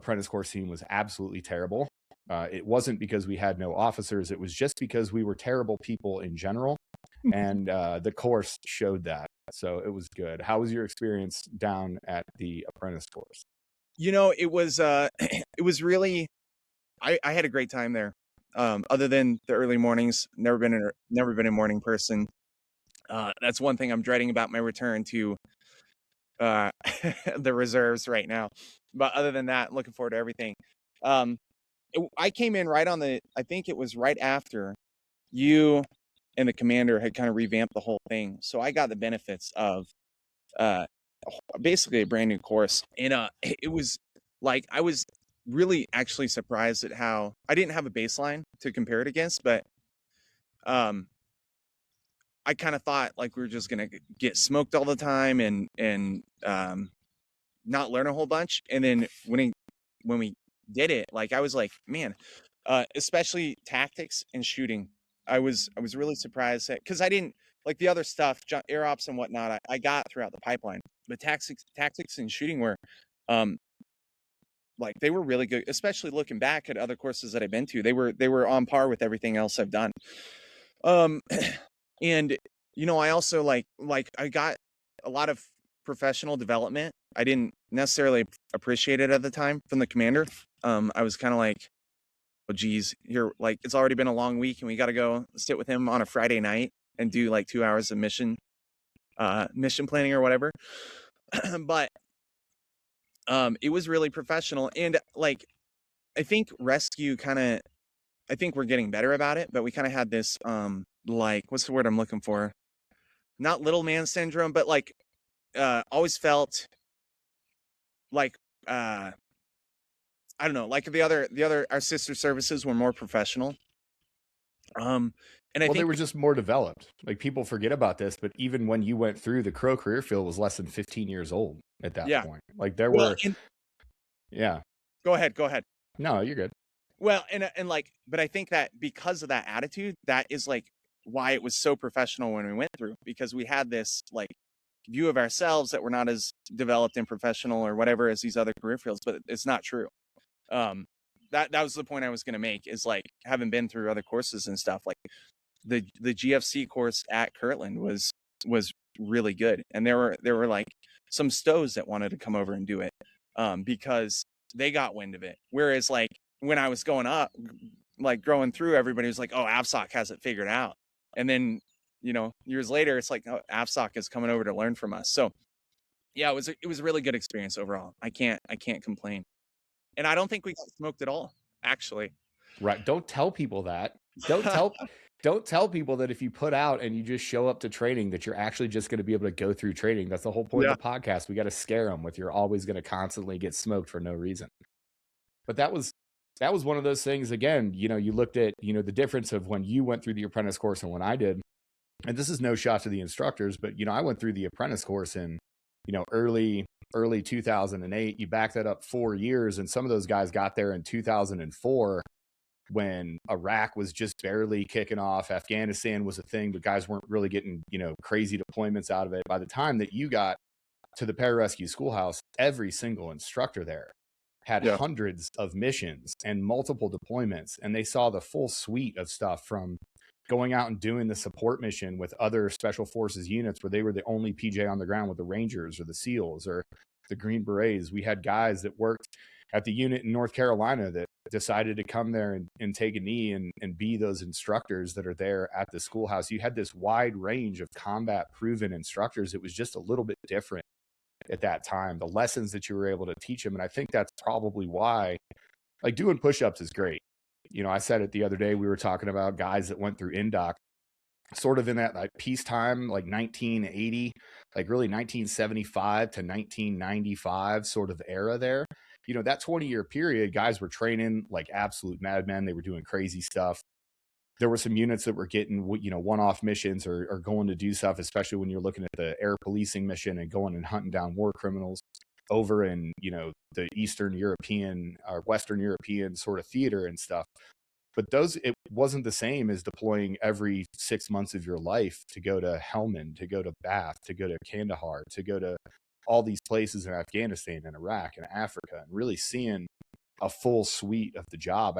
apprentice course team was absolutely terrible. It wasn't because we had no officers. It was just because we were terrible people in general. And the course showed that. So it was good. How was your experience down at the apprentice course? You know, it was it was really, I had a great time there. Other than the early mornings, never been a morning person. That's one thing I'm dreading about my return to the reserves right now. But other than that, looking forward to everything. I came in right on I think it was right after you and the commander had kind of revamped the whole thing. So I got the benefits of basically a brand new course. And it was like, I was really actually surprised at how I didn't have a baseline to compare it against, but I kind of thought like we were just gonna get smoked all the time and not learn a whole bunch. And then when we did it, like I was like, man, especially tactics and shooting, I was really surprised that, because I didn't like the other stuff, air ops and whatnot. I got throughout the pipeline, but tactics and shooting were, like they were really good. Especially looking back at other courses that I've been to, they were on par with everything else I've done. And you know, I also like I got a lot of professional development. I didn't necessarily appreciate it at the time from the commander. I was kind of like, oh geez, here, like it's already been a long week and we got to go sit with him on a Friday night and do like 2 hours of mission planning or whatever. But it was really professional. And like, I think rescue I think we're getting better about it, but we kind of had this, like, what's the word I'm looking for? Not little man syndrome, but like, always felt like, I don't know, like our sister services were more professional. And I think they were just more developed. Like people forget about this, but even when you went through, the Crow career field was less than 15 years old at that point. Like there were, yeah. Go ahead. No, you're good. Well, and like, but I think that because of that attitude, that is like why it was so professional when we went through, because we had this like view of ourselves that we're not as developed and professional or whatever as these other career fields, but it's not true. That was the point I was going to make, is like, having been through other courses and stuff, like the GFC course at Kirtland was really good. And there were like some stows that wanted to come over and do it, because they got wind of it. Whereas like when I was going up, like growing through, everybody was like, oh, AFSOC has it figured out. And then, you know, years later, it's like, oh, AFSOC is coming over to learn from us. So yeah, it was a really good experience overall. I can't complain. And I don't think we got smoked at all, actually. Right. Don't tell people that. Don't tell people that if you put out and you just show up to training, that you're actually just going to be able to go through training. That's the whole point of the podcast. We got to scare them with, you're always going to constantly get smoked for no reason. But that was one of those things. Again, you know, you looked at, you know, the difference of when you went through the apprentice course and when I did. And this is no shot to the instructors, but, you know, I went through the apprentice course in, you know, early 2008. You back that up 4 years, and some of those guys got there in 2004 when Iraq was just barely kicking off. Afghanistan was a thing, but guys weren't really getting, you know, crazy deployments out of it. By the time that you got to the Pararescue schoolhouse, every single instructor there had hundreds of missions and multiple deployments, and they saw the full suite of stuff, from going out and doing the support mission with other special forces units where they were the only PJ on the ground with the Rangers or the SEALs or the Green Berets. We had guys that worked at the unit in North Carolina that decided to come there and take a knee and be those instructors that are there at the schoolhouse. You had this wide range of combat proven instructors. It was just a little bit different at that time, the lessons that you were able to teach them. And I think that's probably why, like, doing push-ups is great. You know, I said it the other day, we were talking about guys that went through INDOC sort of in that like peacetime, like 1980, like really 1975 to 1995 sort of era there. You know, that 20-year period, guys were training like absolute madmen. They were doing crazy stuff. There were some units that were getting, you know, one-off missions or going to do stuff, especially when you're looking at the air policing mission and going and hunting down war criminals over in, you know, the Eastern European or Western European sort of theater and stuff. But it wasn't the same as deploying every 6 months of your life to go to Helmand, to go to Bath, to go to Kandahar, to go to all these places in Afghanistan and Iraq and Africa, and really seeing a full suite of the job. I